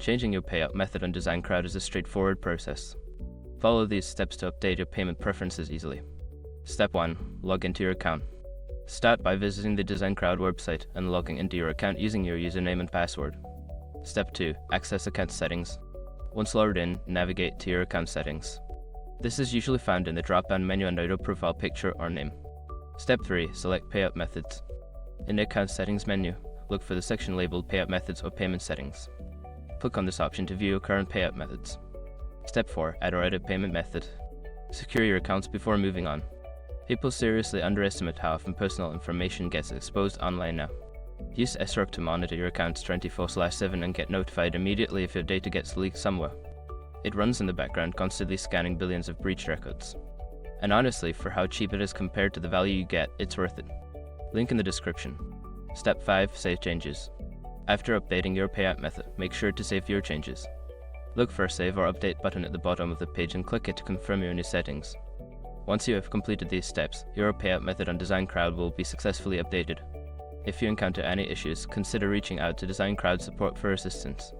Changing your payout method on DesignCrowd is a straightforward process. Follow these steps to update your payment preferences easily. Step 1. Log into your account. Start by visiting the DesignCrowd website and logging into your account using your username and password. Step 2. Access account settings. Once logged in, navigate to your account settings. This is usually found in the drop-down menu under your profile picture or name. Step 3. Select payout methods. In the account settings menu, look for the section labeled payout methods or payment settings. Click on this option to view your current payout methods. Step 4. Add or edit payment method. Secure your accounts before moving on. People seriously underestimate how often personal information gets exposed online now. Use SROC to monitor your accounts 24/7 and get notified immediately if your data gets leaked somewhere. It runs in the background, constantly scanning billions of breach records. And honestly, for how cheap it is compared to the value you get, it's worth it. Link in the description. Step 5. Save changes. After updating your payout method, make sure to save your changes. Look for a Save or Update button at the bottom of the page and click it to confirm your new settings. Once you have completed these steps, your payout method on DesignCrowd will be successfully updated. If you encounter any issues, consider reaching out to DesignCrowd support for assistance.